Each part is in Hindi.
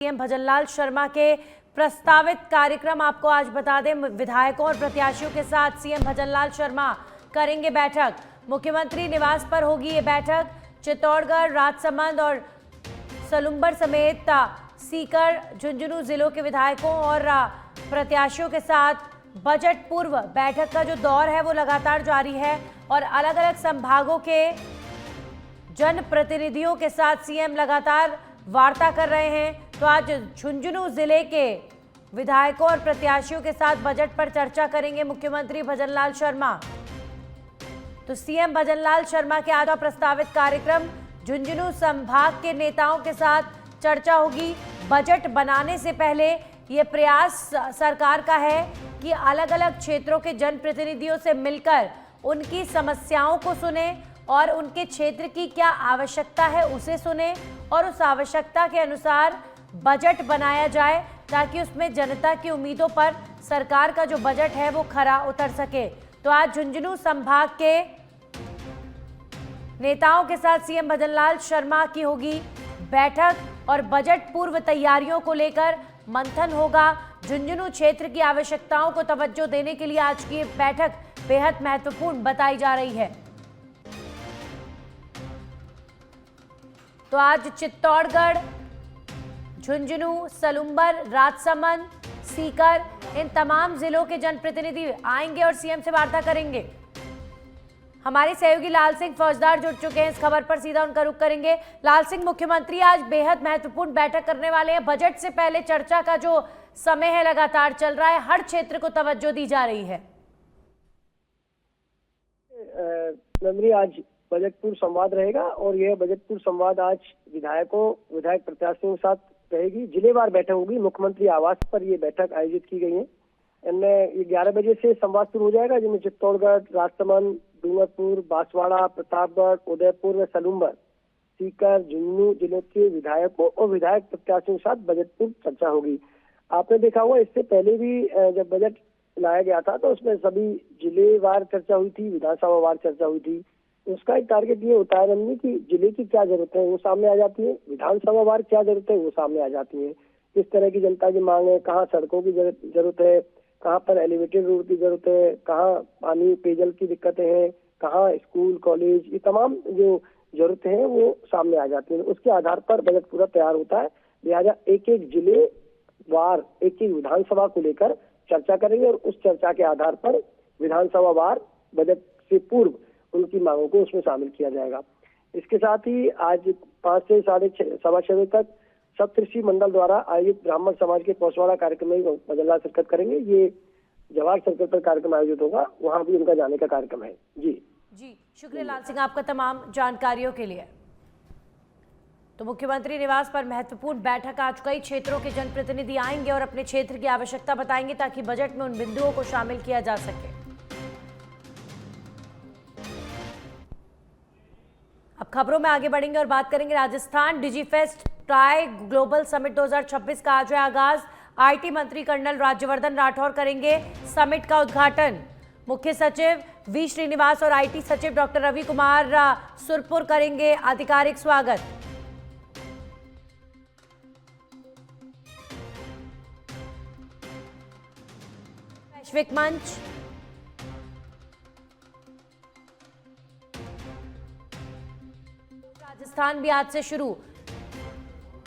सीएम भजनलाल शर्मा के प्रस्तावित कार्यक्रम आपको आज बता दें। विधायकों और प्रत्याशियों के साथ सीएम भजनलाल शर्मा करेंगे बैठक। मुख्यमंत्री निवास पर होगी ये बैठक। चित्तौड़गढ़, राजसमंद और सलुम्बर समेत सीकर, झुंझुनू जिलों के विधायकों और प्रत्याशियों के साथ बजट पूर्व बैठक का जो दौर है वो लगातार जारी है और अलग अलग संभागों के जनप्रतिनिधियों के साथ सीएम लगातार वार्ता कर रहे हैं। तो आज झुंझुनू जिले के विधायकों और प्रत्याशियों के साथ बजट पर चर्चा करेंगे मुख्यमंत्री भजनलाल शर्मा। तो सीएम भजनलाल शर्मा के आज प्रस्तावित कार्यक्रम, झुंझुनू संभाग के नेताओं के साथ चर्चा होगी। बजट बनाने से पहले ये प्रयास सरकार का है कि अलग अलग क्षेत्रों के जनप्रतिनिधियों से मिलकर उनकी समस्याओं को सुने और उनके क्षेत्र की क्या आवश्यकता है उसे सुने और उस आवश्यकता के अनुसार बजट बनाया जाए ताकि उसमें जनता की उम्मीदों पर सरकार का जो बजट है वो खरा उतर सके। तो आज झुंझुनू संभाग के नेताओं के साथ सीएम भजनलाल शर्मा की होगी बैठक और बजट पूर्व तैयारियों को लेकर मंथन होगा। झुंझुनू क्षेत्र की आवश्यकताओं को तवज्जो देने के लिए आज की बैठक बेहद महत्वपूर्ण बताई जा रही है। तो आज चित्तौड़गढ़, झुंझुनू, सलुम्बर, राजसमंद, सीकर, इन तमाम जिलों के जनप्रतिनिधि आएंगे और सीएम से वार्ता करेंगे। हमारे सहयोगी लाल सिंह फौजदार जुड़ चुके हैं इस खबर पर, सीधा उनका रुख करेंगे। लाल सिंह, मुख्यमंत्री आज बेहद महत्वपूर्ण बैठक करने वाले हैं। बजट से पहले चर्चा का जो समय है लगातार चल रहा है, हर क्षेत्र को तवज्जो दी जा रही है। आज बजट पूर्व संवाद रहेगा और यह बजट पूर्व संवाद आज विधायक प्रत्याशियों के साथ रहेगी। जिलेवार बैठक होगी। मुख्यमंत्री आवास पर यह बैठक आयोजित की गई है। इनमें 11 बजे से संवाद शुरू हो जाएगा, जिनमें चित्तौड़गढ़, राजसमंद, डूंगरपुर, बांसवाड़ा, प्रतापगढ़, उदयपुर व सलुम्बर, सीकर, झुंझुनू जिले के विधायकों और विधायक प्रत्याशियों के साथ बजट पूर्व चर्चा होगी। आपने देखा होगा इससे पहले भी जब बजट लाया गया था तो उसमें सभी जिलेवार चर्चा हुई थी, विधानसभा वार चर्चा हुई थी। उसका एक टारगेट ये होता है रमनी कि जिले की क्या जरूरत है वो सामने आ जाती है, विधानसभा वार क्या जरूरत है वो सामने आ जाती है। किस तरह की जनता की मांग है, कहाँ सड़कों की जरूरत है, कहाँ पर एलिवेटेड रोड की जरूरत है, कहाँ पानी पेयजल की दिक्कतें हैं, कहाँ स्कूल कॉलेज, ये तमाम जो जरूरतें हैं वो सामने आ जाती हैं। उसके आधार पर बजट पूरा तैयार होता है। लिहाजा एक एक जिले वार, एक एक विधानसभा को लेकर चर्चा करेंगे और उस चर्चा के आधार पर विधानसभा वार बजट से पूर्व उनकी मांगों को उसमें शामिल किया जाएगा। इसके साथ ही आज 5 से 6:15 बजे तक सप्तऋषि मंडल द्वारा आयोजित ब्राह्मण समाज के पौषवाड़ा कार्यक्रम में भजनलाल शिरकत करेंगे। ये जवाहर सर्कल पर कार्यक्रम आयोजित होगा, वहां भी उनका जाने का कार्यक्रम है। जी शुक्रिया लाल सिंह आपका तमाम जानकारियों के लिए। तो मुख्यमंत्री निवास पर महत्वपूर्ण बैठक, आज कई क्षेत्रों के जनप्रतिनिधि आएंगे और अपने क्षेत्र की आवश्यकता बताएंगे ताकि बजट में उन बिंदुओं को शामिल किया जा सके। अब खबरों में आगे बढ़ेंगे और बात करेंगे Rajasthan Digifest try global summit 2026 का आज है आगाज। आईटी मंत्री कर्नल राज्यवर्धन राठौर करेंगे समिट का उद्घाटन। मुख्य सचिव वी श्रीनिवास और आईटी सचिव डॉक्टर रवि कुमार सुरपुर करेंगे आधिकारिक स्वागत। वैश्विक मंच, राजस्थान भी आज से शुरू।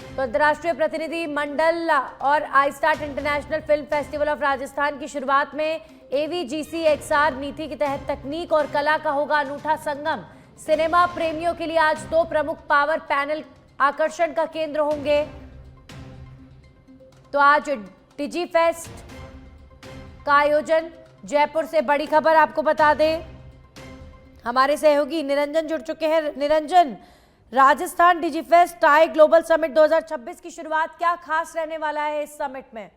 तो अंतर्राष्ट्रीय प्रतिनिधि मंडल और iStart international film festival of Rajasthan की शुरुआत में एवीजीसी एक्सआर नीति के तहत तकनीक और कला का होगा अनूठा संगम। सिनेमा प्रेमियों के लिए आज 2 प्रमुख पावर पैनल आकर्षण का केंद्र होंगे। तो आज डिजीफेस्ट का आयोजन जयपुर से बड़ी खबर आपको बता दें, हमारे सहयोगी निरंजन जुड़ चुके हैं। Niranjan, Rajasthan Digifest try global summit 2026 की शुरुआत, क्या खास रहने वाला है इस समिट में?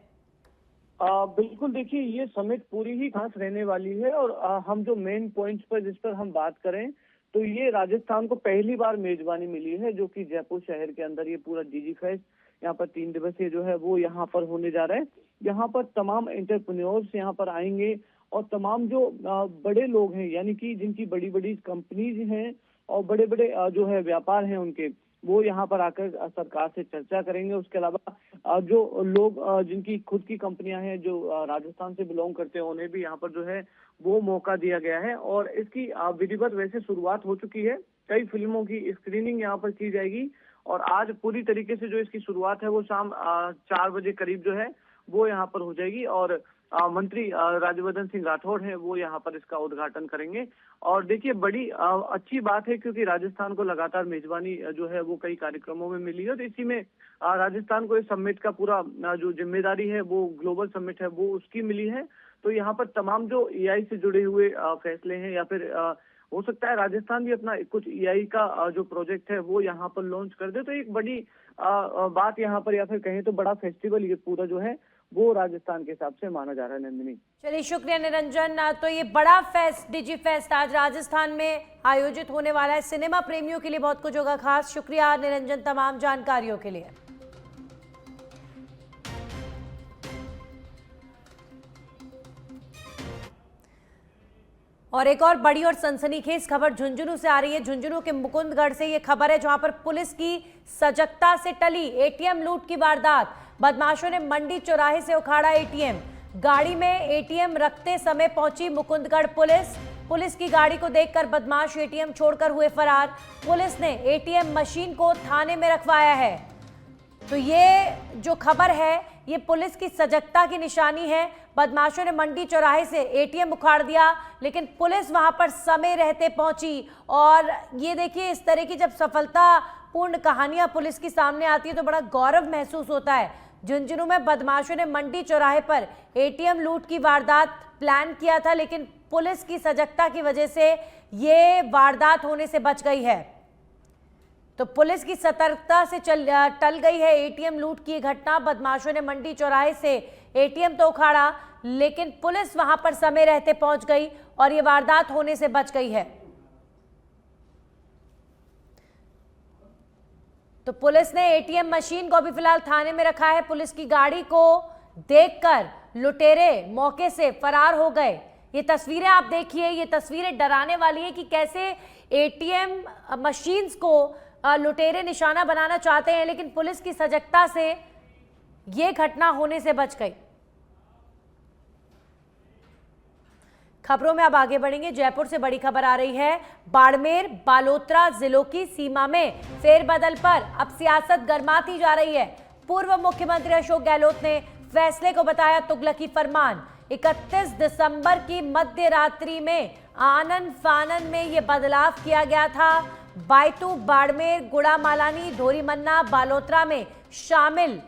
बिल्कुल, देखिए ये समिट पूरी ही खास रहने वाली है और हम जो मेन पॉइंट्स पर जिस पर हम बात करें तो ये राजस्थान को पहली बार मेजबानी मिली है, जो कि जयपुर शहर के अंदर ये पूरा डिजीफेस्ट यहाँ पर 3 दिवसीय जो है वो यहाँ पर होने जा रहा है। यहाँ पर तमाम एंटरप्रेन्योर्स यहाँ पर आएंगे और तमाम जो बड़े लोग हैं, यानी कि जिनकी बड़ी बड़ी कंपनीज हैं और बड़े बड़े जो है व्यापार हैं उनके, वो यहाँ पर आकर सरकार से चर्चा करेंगे। उसके अलावा जो लोग जिनकी खुद की कंपनियां हैं, जो राजस्थान से बिलोंग करते हैं, उन्हें भी यहाँ पर जो है वो मौका दिया गया है और इसकी विधिवत वैसे शुरुआत हो चुकी है। कई फिल्मों की स्क्रीनिंग यहाँ पर की जाएगी और आज पूरी तरीके से जो इसकी शुरुआत है वो शाम 4 बजे करीब जो है वो यहाँ पर हो जाएगी और मंत्री राज्यवर्धन सिंह राठौड़ है वो यहाँ पर इसका उद्घाटन करेंगे। और देखिए बड़ी अच्छी बात है क्योंकि राजस्थान को लगातार मेजबानी जो है वो कई कार्यक्रमों में मिली है, तो इसी में राजस्थान को इस समिट का पूरा जो जिम्मेदारी है वो ग्लोबल समिट है वो उसकी मिली है। तो यहाँ पर तमाम जो एआई से जुड़े हुए फैसले हैं या फिर हो सकता है राजस्थान भी अपना कुछ एआई का जो प्रोजेक्ट है वो यहाँ पर लॉन्च कर दे, तो एक बड़ी बात यहाँ पर या फिर कहें तो बड़ा फेस्टिवल ये पूरा जो है वो राजस्थान के हिसाब से माना जा रहा है। नंदिनी, चलिए शुक्रिया निरंजन। तो ये बड़ा फेस्ट डिजी फेस्ट आज राजस्थान में आयोजित होने वाला है, सिनेमा प्रेमियों के लिए बहुत कुछ होगा खास। शुक्रिया निरंजन तमाम जानकारियों के लिए। और एक और बड़ी और सनसनीखेज खबर झुंझुनू से आ रही है। झुंझुनू के मुकुंदगढ़ से ये खबर है जहां पर पुलिस की सजगता से टली एटीएम लूट की वारदात। बदमाशों ने मंडी चौराहे से उखाड़ा एटीएम। गाड़ी में एटीएम रखते समय पहुंची मुकुंदगढ़ पुलिस। पुलिस की गाड़ी को देखकर बदमाश एटीएम छोड़कर हुए फरार। पुलिस ने एटीएम मशीन को थाने में रखवाया है। तो ये जो खबर है ये पुलिस की सजगता की निशानी है। बदमाशों ने मंडी चौराहे से एटीएम उखाड़ दिया लेकिन पुलिस वहां पर समय रहते पहुंची। और ये देखिए इस तरह की जब सफलतापूर्ण कहानियां पुलिस की सामने आती है तो बड़ा गौरव महसूस होता है। झुंझुनू में बदमाशों ने मंडी चौराहे पर एटीएम लूट की वारदात प्लान किया था लेकिन पुलिस की सजगता की वजह से ये वारदात होने से बच गई है। तो पुलिस की सतर्कता से टल गई है एटीएम लूट की घटना। बदमाशों ने मंडी चौराहे से एटीएम तो उखाड़ा लेकिन पुलिस वहां पर समय रहते पहुंच गई और ये वारदात होने से बच गई है। तो पुलिस ने एटीएम मशीन को भी फिलहाल थाने में रखा है। पुलिस की गाड़ी को देखकर लुटेरे मौके से फरार हो गए। ये तस्वीरें आप देखिए, ये तस्वीरें डराने वाली है कि कैसे एटीएम मशीन्स को लुटेरे निशाना बनाना चाहते हैं लेकिन पुलिस की सजगता से यह घटना होने से बच गई। खबरों में अब आगे बढ़ेंगे। जयपुर से बड़ी खबर आ रही है। बाड़मेर बालोतरा जिलों की सीमा में फेरबदल पर अब सियासत गर्माती जा रही है। पूर्व मुख्यमंत्री अशोक गहलोत ने फैसले को बताया तुगलकी फरमान। 31 दिसंबर की मध्य रात्रि में आनन फानन में यह बदलाव किया गया था। बायतू, बाड़मेर, गुड़ामालानी, धोरीमन्ना, बालोतरा में शामिल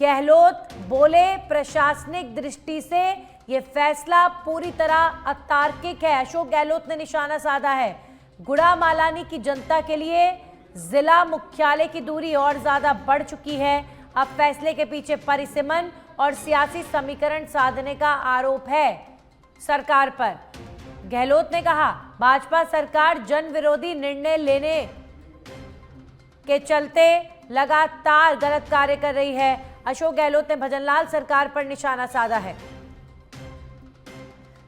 गहलोत बोले प्रशासनिक दृष्टि से यह फैसला पूरी तरह अतार्किक है। अशोक गहलोत ने निशाना साधा है। गुड़ामालानी की जनता के लिए जिला मुख्यालय की दूरी और ज्यादा बढ़ चुकी है। अब फैसले के पीछे परिसीमन और सियासी समीकरण साधने का आरोप है सरकार पर। गहलोत ने कहा भाजपा सरकार जन विरोधी निर्णय लेने के चलते लगातार गलत कार्य कर रही है। अशोक गहलोत ने भजनलाल सरकार पर निशाना साधा है।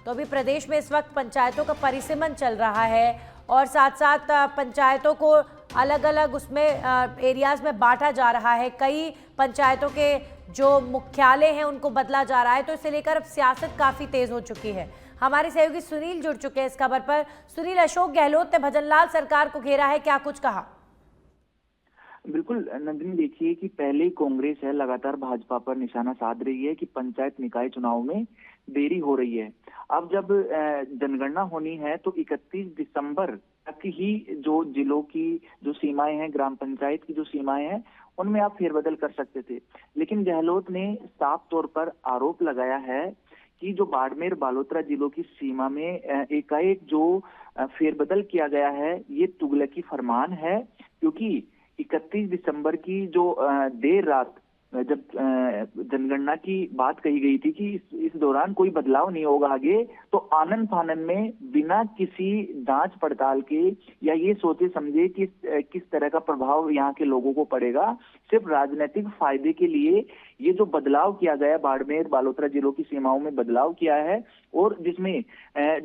तो अभी प्रदेश में इस वक्त पंचायतों का परिसीमन चल रहा है और साथ साथ पंचायतों को अलग अलग उसमें एरियाज में बांटा जा रहा है। कई पंचायतों के जो मुख्यालय हैं उनको बदला जा रहा है। तो इसे लेकर अब सियासत काफी तेज हो चुकी है। हमारे सहयोगी सुनील जुड़ चुके हैं इस खबर पर। सुनील, अशोक गहलोत ने भजनलाल सरकार को घेरा है, क्या कुछ कहा? बिल्कुल नंदिनी, देखिए कि पहले ही कांग्रेस है लगातार भाजपा पर निशाना साध रही है कि पंचायत निकाय चुनाव में देरी हो रही है। अब जब जनगणना होनी है तो 31 दिसंबर तक ही जो जिलों की जो सीमाएं हैं, ग्राम पंचायत की जो सीमाएं हैं, उनमें आप फेरबदल कर सकते थे। लेकिन गहलोत ने साफ तौर पर आरोप लगाया है कि जो बाड़मेर बालोतरा जिलों की सीमा में एकाएक जो फेरबदल किया गया है ये तुगलकी फरमान है, क्योंकि 31 दिसंबर की जो देर रात जब जनगणना की बात कही गई थी कि इस दौरान कोई बदलाव नहीं होगा आगे, तो आनन फानन में बिना किसी जांच पड़ताल के या ये सोचे समझे कि किस तरह का प्रभाव यहाँ के लोगों को पड़ेगा, सिर्फ राजनीतिक फायदे के लिए ये जो बदलाव किया गया बाड़मेर बालोतरा जिलों की सीमाओं में बदलाव किया है, और जिसमें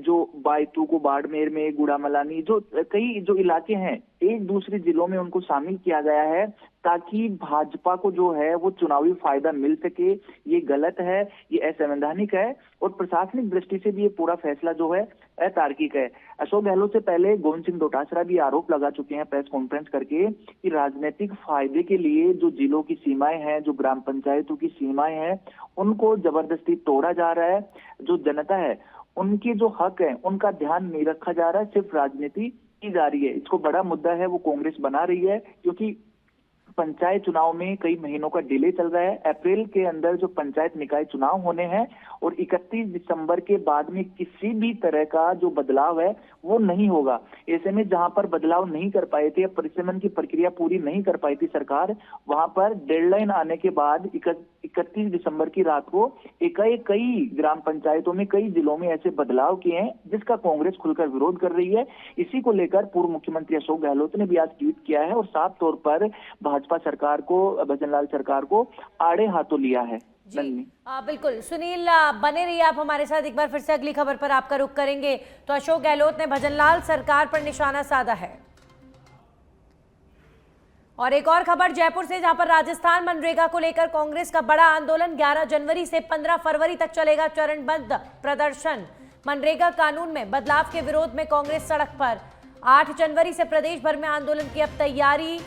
जो बायतू को बाड़मेर में, गुड़ामलानी, जो कई जो इलाके हैं एक दूसरे जिलों में उनको शामिल किया गया है ताकि भाजपा को जो है वो चुनावी फायदा मिल सके। ये गलत है, ये असंवैधानिक है, और प्रशासनिक दृष्टि से भी ये पूरा फैसला जो है अतार्किक है। अशोक गहलोत से पहले गोविंद सिंह डोटासरा भी आरोप लगा चुके हैं प्रेस कॉन्फ्रेंस करके कि राजनीतिक फायदे के लिए जो जिलों की सीमाएं हैं, जो ग्राम पंचायतों की सीमाएं हैं, उनको जबरदस्ती तोड़ा जा रहा है। जो जनता है उनके जो हक है उनका ध्यान नहीं रखा जा रहा है, सिर्फ राजनीति की जा रही है। इसको बड़ा मुद्दा है वो कांग्रेस बना रही है, क्योंकि पंचायत चुनाव में कई महीनों का डिले चल रहा है। अप्रैल के अंदर जो पंचायत निकाय चुनाव होने हैं और 31 दिसंबर के बाद में किसी भी तरह का जो बदलाव है वो नहीं होगा। ऐसे में जहां पर बदलाव नहीं कर पाए थे, परिसीमन की प्रक्रिया पूरी नहीं कर पाई थी सरकार, वहां पर डेडलाइन आने के बाद 31 दिसंबर की रात को एकाएक कई ग्राम पंचायतों में, कई जिलों में ऐसे बदलाव किए हैं जिसका कांग्रेस खुलकर विरोध कर रही है। इसी को लेकर पूर्व मुख्यमंत्री अशोक गहलोत ने भी आज ट्वीट किया है और साफ तौर पर भाजपा सरकार को, भजनलाल सरकार को आड़े हाथों लिया है। बिल्कुल सुनील, बने रहिए आप हमारे साथ। एक बार फिर से अगली खबर पर आपका रुख करेंगे। तो अशोक गहलोत ने भजनलाल सरकार पर निशाना साधा है। और एक और खबर जयपुर से, जहां पर राजस्थान मनरेगा को लेकर कांग्रेस का बड़ा आंदोलन। 11 जनवरी से 15 फरवरी तक चलेगा चरणबद्ध प्रदर्शन। मनरेगा कानून में बदलाव के विरोध में कांग्रेस सड़क पर। 8 जनवरी से प्रदेश भर में आंदोलन की अब तैयारी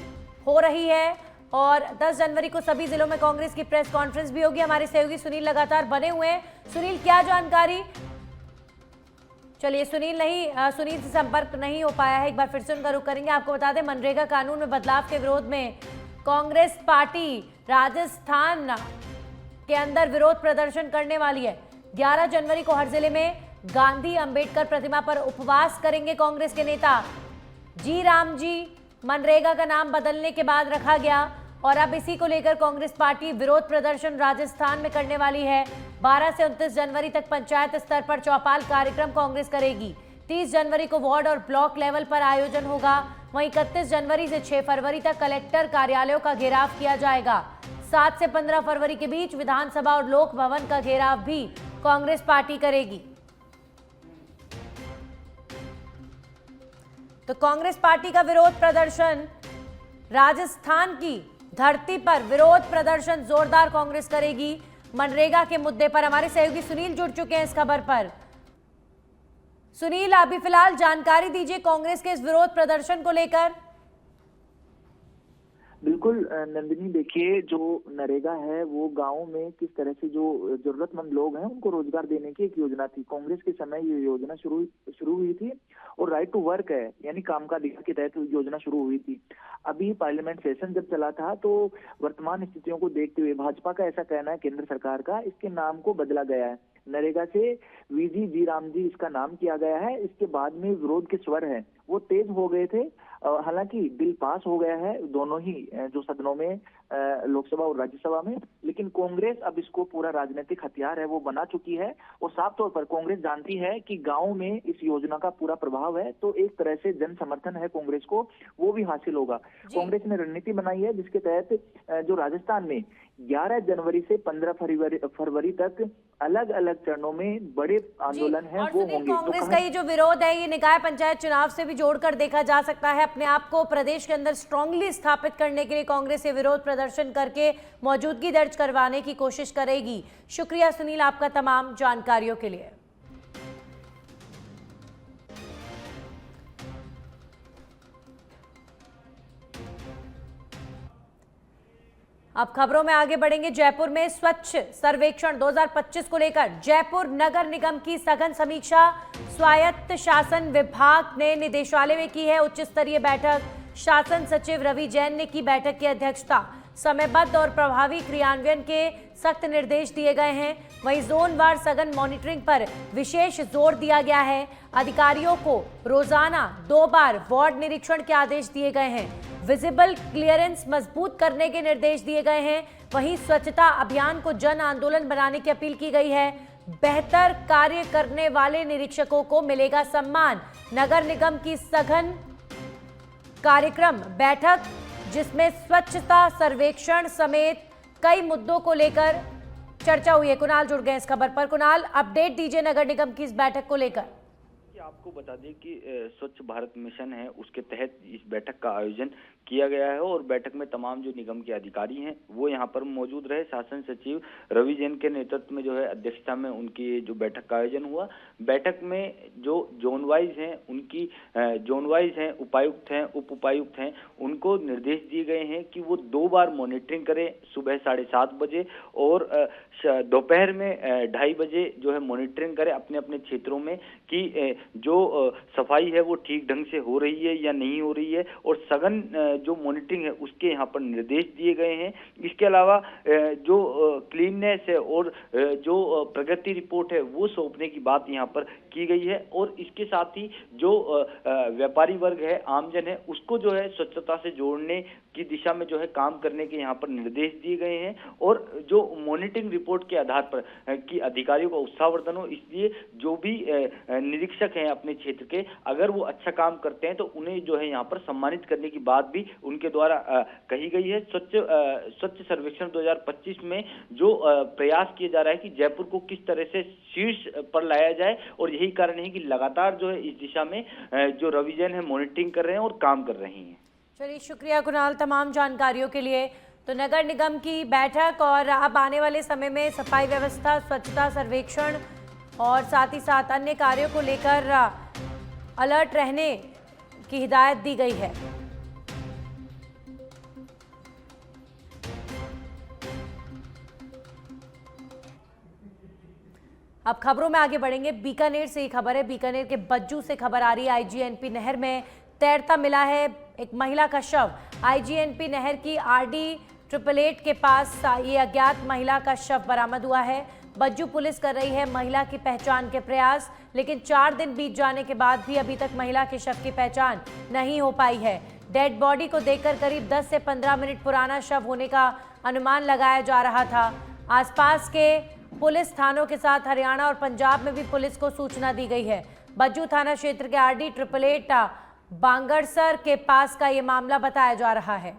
हो रही है और 10 जनवरी को सभी जिलों में कांग्रेस की प्रेस कॉन्फ्रेंस भी होगी। हमारे सहयोगी सुनील लगातार बने हुए हैं। सुनील, क्या जानकारी? चलिए सुनील से संपर्क नहीं हो पाया है, एक बार फिर से उनका रुख करेंगे। आपको बता दें, मनरेगा कानून में बदलाव के विरोध में कांग्रेस पार्टी राजस्थान के अंदर विरोध प्रदर्शन करने वाली है। 11 जनवरी को हर जिले में गांधी अंबेडकर प्रतिमा पर उपवास करेंगे कांग्रेस के नेता। जी राम जी मनरेगा का नाम बदलने के बाद रखा गया और अब इसी को लेकर कांग्रेस पार्टी विरोध प्रदर्शन राजस्थान में करने वाली है। 12 से 29 जनवरी तक पंचायत स्तर पर चौपाल कार्यक्रम कांग्रेस करेगी। 30 जनवरी को वार्ड और ब्लॉक लेवल पर आयोजन होगा। वहीं 31 जनवरी से 6 फरवरी तक कलेक्टर कार्यालयों का घेराव किया जाएगा। 7 से 15 फरवरी के बीच विधानसभा और लोक भवन का घेराव भी कांग्रेस पार्टी करेगी। तो कांग्रेस पार्टी का विरोध प्रदर्शन, राजस्थान की धरती पर विरोध प्रदर्शन जोरदार कांग्रेस करेगी मनरेगा के मुद्दे पर। हमारे सहयोगी सुनील जुड़ चुके हैं इस खबर पर। सुनील, अभी फिलहाल जानकारी दीजिए कांग्रेस के इस विरोध प्रदर्शन को लेकर। बिल्कुल नंदिनी, देखिए जो नरेगा है वो गांव में किस तरह से जो जरूरतमंद लोग हैं उनको रोजगार देने की एक योजना थी। कांग्रेस के समय ये योजना शुरू हुई थी और राइट टू वर्क है यानी काम का अधिकार के तहत योजना शुरू हुई थी। अभी पार्लियामेंट सेशन जब चला था तो वर्तमान स्थितियों को देखते हुए भाजपा का ऐसा कहना है, केंद्र सरकार का, इसके नाम को बदला गया है। नरेगा से वीजी जी राम जी इसका नाम किया गया है। इसके बाद में विरोध के स्वर हैं वो तेज हो गए थे। हालांकि बिल पास हो गया है दोनों ही जो सदनों में, लोकसभा और राज्यसभा में, लेकिन कांग्रेस अब इसको पूरा राजनीतिक हथियार है वो बना चुकी है। और साफ तौर पर कांग्रेस जानती है कि गांव में इस योजना का पूरा प्रभाव है, तो एक तरह से जन समर्थन है कांग्रेस को वो भी हासिल होगा। कांग्रेस ने रणनीति बनाई है जिसके तहत जो राजस्थान में 11 जनवरी से 15 फरवरी तक अलग अलग चरणों में बड़े आंदोलन हैं वो होंगे। कांग्रेस का ये जो विरोध है ये निकाय पंचायत चुनाव से भी जोड़कर देखा जा सकता है। अपने आप को प्रदेश के अंदर स्ट्रांगली स्थापित करने के लिए कांग्रेस ये विरोध प्रदर्शन करके मौजूदगी दर्ज करवाने की कोशिश करेगी। शुक्रिया सुनील आपका तमाम जानकारियों के लिए। अब खबरों में आगे बढ़ेंगे। जयपुर में स्वच्छ सर्वेक्षण 2025 को लेकर जयपुर नगर निगम की सघन समीक्षा स्वायत्त शासन विभाग ने निदेशालय में की है। उच्च स्तरीय बैठक, शासन सचिव रवि जैन ने की बैठक की अध्यक्षता। समयबद्ध और प्रभावी क्रियान्वयन के सख्त निर्देश दिए गए हैं। वहीं जोनवार सघन मॉनिटरिंग पर विशेष जोर दिया गया है। अधिकारियों को रोजाना 2 बार वार्ड निरीक्षण के आदेश दिए गए हैं। विजिबल क्लियरेंस मजबूत करने के निर्देश दिए गए हैं। वहीं स्वच्छता अभियान को जन आंदोलन बनाने की अपील की गई है। बेहतर कार्य करने वाले निरीक्षकों को मिलेगा सम्मान। नगर निगम की सघन कार्यक्रम बैठक जिसमें स्वच्छता सर्वेक्षण समेत कई मुद्दों को लेकर चर्चा हुई है। कुणाल जुड़ गए इस खबर पर। कुणाल, अपडेट दीजिए नगर निगम की इस बैठक को लेकर। आपको बता दें कि स्वच्छ भारत मिशन है, उसके तहत इस बैठक का आयोजन किया गया है और बैठक में तमाम जो निगम के अधिकारी हैं वो यहाँ पर मौजूद रहे। शासन सचिव रवि जैन के नेतृत्व में जो है अध्यक्षता में उनकी जो बैठक का आयोजन हुआ। बैठक में जो जोन वाइज हैं उनकी जोन वाइज हैं, उपायुक्त हैं, उप उपायुक्त हैं, उनको निर्देश दिए गए हैं कि वो 2 बार मॉनिटरिंग करें, सुबह 7:30 बजे और दोपहर में 2:30 बजे जो है मॉनिटरिंग करें अपने अपने क्षेत्रों में कि जो सफाई है वो ठीक ढंग से हो रही है या नहीं हो रही है, और सघन जो मॉनिटरिंग है उसके यहाँ पर निर्देश दिए गए हैं। इसके अलावा जो क्लीननेस है और जो प्रगति रिपोर्ट है वो सौंपने की बात यहाँ पर की गई है, और इसके साथ ही जो व्यापारी वर्ग है, आमजन है, उसको जो है स्वच्छता से जोड़ने की दिशा में जो है काम करने के यहाँ पर निर्देश दिए गए हैं। और जो मॉनिटरिंग रिपोर्ट के आधार पर कि अधिकारियों का उत्साहवर्धन हो, इसलिए जो भी निरीक्षक हैं अपने क्षेत्र के, अगर वो अच्छा काम करते हैं तो उन्हें जो है यहाँ पर सम्मानित करने की बात भी उनके द्वारा कही गई है। स्वच्छ सर्वेक्षण 2025 में जो प्रयास किया जा रहा है कि जयपुर को किस तरह से शीर्ष पर लाया जाए, और यही कारण है कि लगातार जो है इस दिशा में जो रवि जैन है मॉनिटरिंग कर रहे हैं और काम कर रहे हैं। चलिए, शुक्रिया कुणाल तमाम जानकारियों के लिए। तो नगर निगम की बैठक और अब आने वाले समय में सफाई व्यवस्था, स्वच्छता सर्वेक्षण और साथ ही साथ अन्य कार्यों को लेकर अलर्ट रहने की हिदायत दी गई है। अब खबरों में आगे बढ़ेंगे। बीकानेर से ही खबर है। बीकानेर के बज्जू से खबर आ रही है। आईजीएनपी नहर में तैरता मिला है एक महिला का शव। आईजीएनपी नहर की आरडी 888 के पास ये अज्ञात महिला का शव बरामद हुआ है। बज्जू पुलिस कर रही है महिला की पहचान के प्रयास, लेकिन 4 दिन बीत जाने के बाद भी अभी तक महिला के शव की पहचान नहीं हो पाई है। डेड बॉडी को देखकर करीब 10 से 15 मिनट पुराना शव होने का अनुमान लगाया जा रहा था। आसपास के पुलिस थानों के साथ हरियाणा और पंजाब में भी पुलिस को सूचना दी गई है। बज्जू थाना क्षेत्र के आरडी 888 बांगड़सर के पास का ये मामला बताया जा रहा है।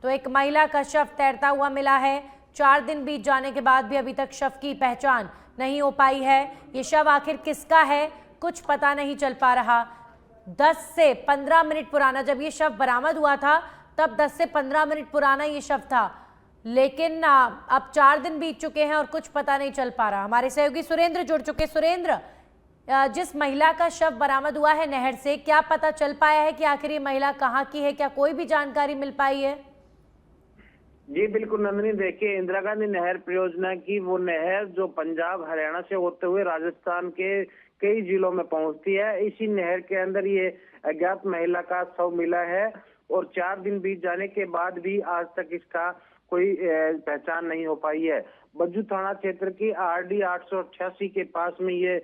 तो एक महिला का शव तैरता हुआ मिला है। 4 दिन बीत जाने के बाद भी अभी तक शव की पहचान नहीं हो पाई है। ये शव आखिर किसका है कुछ पता नहीं चल पा रहा। 10 से 15 मिनट पुराना, जब ये शव बरामद हुआ था तब 10 से 15 मिनट पुराना ये शव था, लेकिन अब 4 दिन बीत चुके हैं और कुछ पता नहीं चल पा रहा। हमारे सहयोगी सुरेंद्र जुड़ चुके। सुरेंद्र, जिस महिला का शव बरामद हुआ है नहर से, क्या पता चल पाया है कि आखिर ये महिला कहाँ की है? क्या कोई भी जानकारी मिल पाई है? जी बिल्कुल नंदिनी, देखिए इंदिरा गांधी नहर परियोजना की वो नहर जो पंजाब हरियाणा से होते हुए राजस्थान के कई जिलों में पहुंचती है, इसी नहर के अंदर ये अज्ञात महिला का शव मिला है और 4 दिन बीत जाने के बाद भी आज तक इसका कोई पहचान नहीं हो पाई है। बज्जू थाना क्षेत्र की आरडी 888 के पास में ये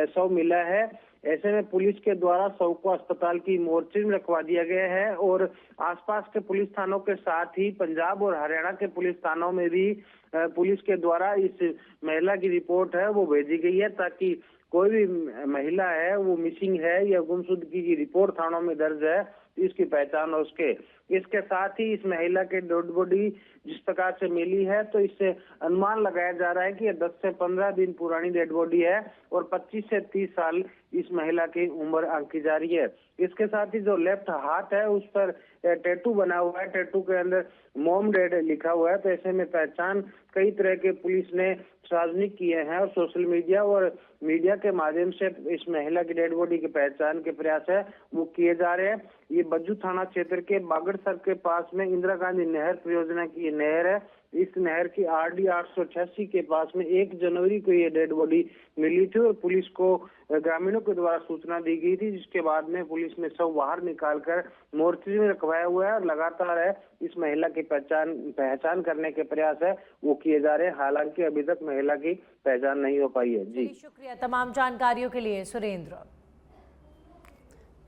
शव मिला है। ऐसे में पुलिस के द्वारा शव को अस्पताल की मोर्चरी में रखवा दिया गया है और आसपास के पुलिस थानों के साथ ही पंजाब और हरियाणा के पुलिस थानों में भी पुलिस के द्वारा इस महिला की रिपोर्ट है वो भेजी गई है, ताकि कोई भी महिला है वो मिसिंग है या गुमशुदगी की रिपोर्ट थानों में दर्ज है इसकी पहचान हो सके। इसके साथ ही इस महिला के डेड बॉडी जिस प्रकार से मिली है तो इससे अनुमान लगाया जा रहा है कि 10 से 15 दिन पुरानी डेड बॉडी है और 25 से 30 साल इस महिला की उम्र आंकी जा रही है। इसके साथ ही जो लेफ्ट हाथ है उस पर टैटू बना हुआ है, टैटू के अंदर मॉम डेड लिखा हुआ है। तो ऐसे में पहचान कई तरह के पुलिस ने सार्वजनिक किए हैं और सोशल मीडिया और मीडिया के माध्यम से इस महिला की डेड बॉडी की पहचान के प्रयास है वो किए जा रहे हैं। ये बज्जू थाना क्षेत्र के बागड़सर के पास में इंदिरा गांधी नहर परियोजना की ये नहर है। इस नहर की आरडी 888 के पास में 1 जनवरी को ये डेड बॉडी मिली थी और पुलिस को ग्रामीणों के द्वारा सूचना दी गई थी, जिसके बाद में पुलिस ने शव बाहर निकालकर मोर्चरी में रखवाया हुआ है और लगातार है इस महिला की पहचान करने के प्रयास है वो किए जा रहे हैं। हालांकि अभी तक महिला की पहचान नहीं हो पाई है। जी शुक्रिया तमाम जानकारियों के लिए सुरेंद्र।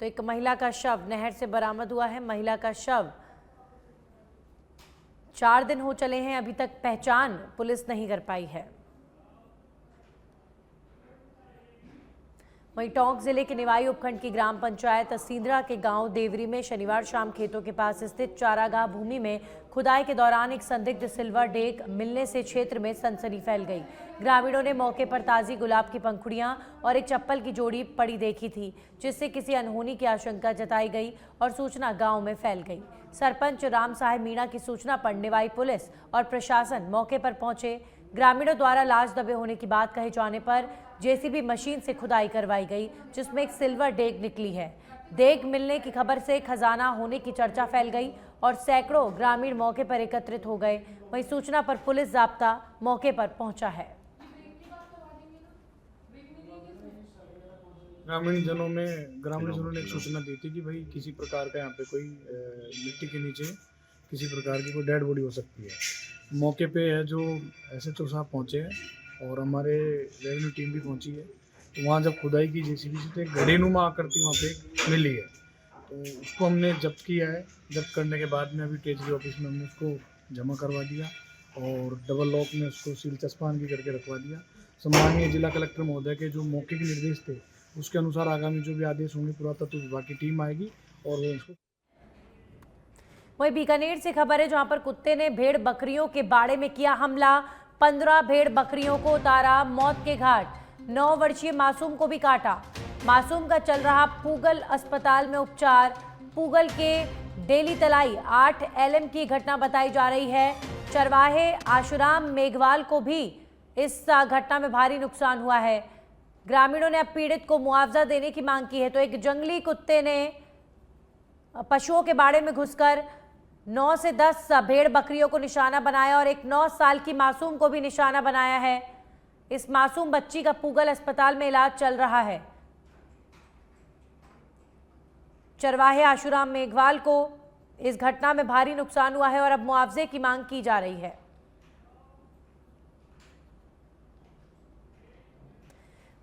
तो एक महिला का शव नहर से बरामद हुआ है। महिला का शव 4 दिन हो चले हैं, अभी तक पहचान पुलिस नहीं कर पाई है। वहीं टोंक जिले के निवाई उपखंड की ग्राम पंचायत असींद्रा के गांव देवरी में शनिवार शाम खेतों के पास स्थित चारागाह भूमि में खुदाई के दौरान एक संदिग्ध सिल्वर डेग मिलने से क्षेत्र में सनसनी फैल गई। ग्रामीणों ने मौके पर ताजी गुलाब की पंखुड़ियां और एक चप्पल की जोड़ी पड़ी देखी थी, जिससे किसी अनहोनी की आशंका जताई गई और सूचना गांव में फैल गई। सरपंच राम साहेब मीणा की सूचना पर निवाई पुलिस और प्रशासन मौके पर पहुंचे। ग्रामीणों द्वारा लाश दबे होने की बात कहे जाने पर जेसीबी मशीन से खुदाई करवाई गई, जिसमें एक सिल्वर डेग निकली है। डेग मिलने की खबर से खजाना होने की चर्चा फैल गई और सैकड़ों ग्रामीण मौके पर एकत्रित हो गए। वहीं सूचना पर पुलिस जाब्ता मौके पर पहुंचा है। ग्रामीणजनों ने एक सूचना दी थी कि भाई किसी प्रकार का यहाँ पे कोई मिट्टी के नीचे किसी प्रकार की कोई डेड बॉडी हो सकती है। मौके पे है जो SHO साहब पहुँचे हैं और हमारे रेवेन्यू टीम भी पहुँची है। तो वहाँ जब खुदाई की जेसीबी से तो एक घड़ीनुमा आकृति वहाँ पे मिली है, तो उसको हमने जब्त किया है। जब्त करने के बाद में अभी ट्रेजरी ऑफिस में हमने उसको जमा करवा दिया और डबल लॉक में उसको सील चस्पान भी करके रखवा दिया। सम्मानीय जिला कलेक्टर महोदय के जो मौके के निर्देश थे उसके अनुसार आगामी जो भी आदेश होंगे पुरातत्व विभाग की टीम आएगी और वो इसको। वहीं बीकानेर से खबर है, जहां पर कुत्ते ने भेड़ बकरियों के बाड़े में किया हमला। 15 भेड़ बकरियों को उतारा मौत के घाट। 9 वर्षीय मासूम को भी काटा। मासूम का चल रहा पूगल अस्पताल में उपचार। पूगल के डेली तलाई 8 LM की घटना बताई जा रही है। चरवाहे आशुराम मेघवाल को भी इस घटना में भारी नुकसान हुआ है। ग्रामीणों ने अब पीड़ित को मुआवजा देने की मांग की है। तो एक जंगली कुत्ते ने पशुओं के बाड़े में घुसकर 9 से 10 भेड़ बकरियों को निशाना बनाया और एक 9 साल की मासूम को भी निशाना बनाया है। इस मासूम बच्ची का पूगल अस्पताल में इलाज चल रहा है। चरवाहे आशुराम मेघवाल को इस घटना में भारी नुकसान हुआ है और अब मुआवजे की मांग की जा रही है।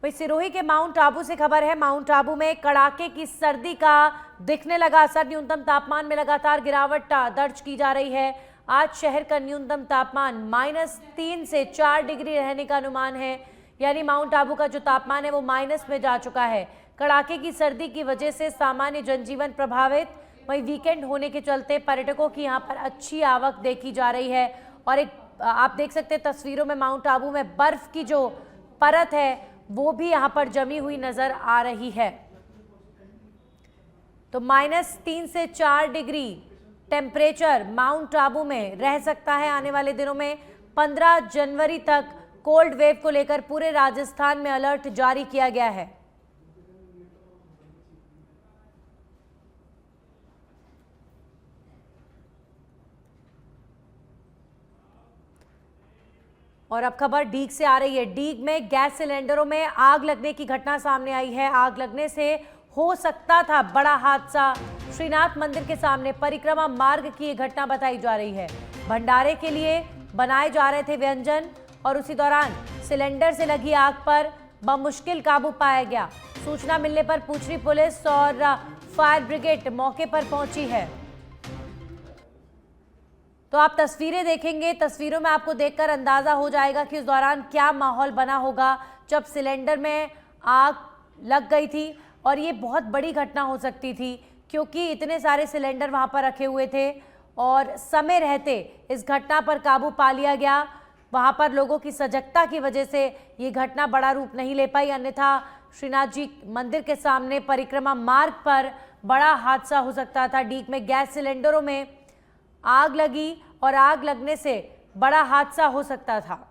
वहीं सिरोही के माउंट आबू से खबर है। माउंट आबू में कड़ाके की सर्दी का दिखने लगा असर। न्यूनतम तापमान में लगातार गिरावट दर्ज की जा रही है। आज शहर का न्यूनतम तापमान -3 से 4 डिग्री रहने का अनुमान है। यानी माउंट आबू का जो तापमान है वो माइनस में जा चुका है। कड़ाके की सर्दी की वजह से सामान्य जनजीवन प्रभावित। वहीं वीकेंड होने के चलते पर्यटकों की यहाँ पर अच्छी आवक देखी जा रही है। और एक आप देख सकते हैं तस्वीरों में माउंट आबू में बर्फ की जो परत है वो भी यहाँ पर जमी हुई नजर आ रही है। तो -3 से 4 डिग्री टेम्परेचर माउंट आबू में रह सकता है आने वाले दिनों में। 15 जनवरी तक कोल्ड वेव को लेकर पूरे राजस्थान में अलर्ट जारी किया गया है। और अब खबर डीग से आ रही है। डीग में गैस सिलेंडरों में आग लगने की घटना सामने आई है। आग लगने से हो सकता था बड़ा हादसा। श्रीनाथ मंदिर के सामने परिक्रमा मार्ग की ये घटना बताई जा रही है। भंडारे के लिए बनाए जा रहे थे व्यंजन और उसी दौरान सिलेंडर से लगी आग पर बमुश्किल काबू पाया गया। सूचना मिलने पर पूछरी पुलिस और फायर ब्रिगेड मौके पर पहुंची है। तो आप तस्वीरें देखेंगे, तस्वीरों में आपको देखकर अंदाजा हो जाएगा कि उस दौरान क्या माहौल बना होगा जब सिलेंडर में आग लग गई थी। और ये बहुत बड़ी घटना हो सकती थी क्योंकि इतने सारे सिलेंडर वहां पर रखे हुए थे और समय रहते इस घटना पर काबू पा लिया गया। वहां पर लोगों की सजगता की वजह से ये घटना बड़ा रूप नहीं ले पाई, अन्यथा श्रीनाथ जी मंदिर के सामने परिक्रमा मार्ग पर बड़ा हादसा हो सकता था। डीग में गैस सिलेंडरों में आग लगी और आग लगने से बड़ा हादसा हो सकता था।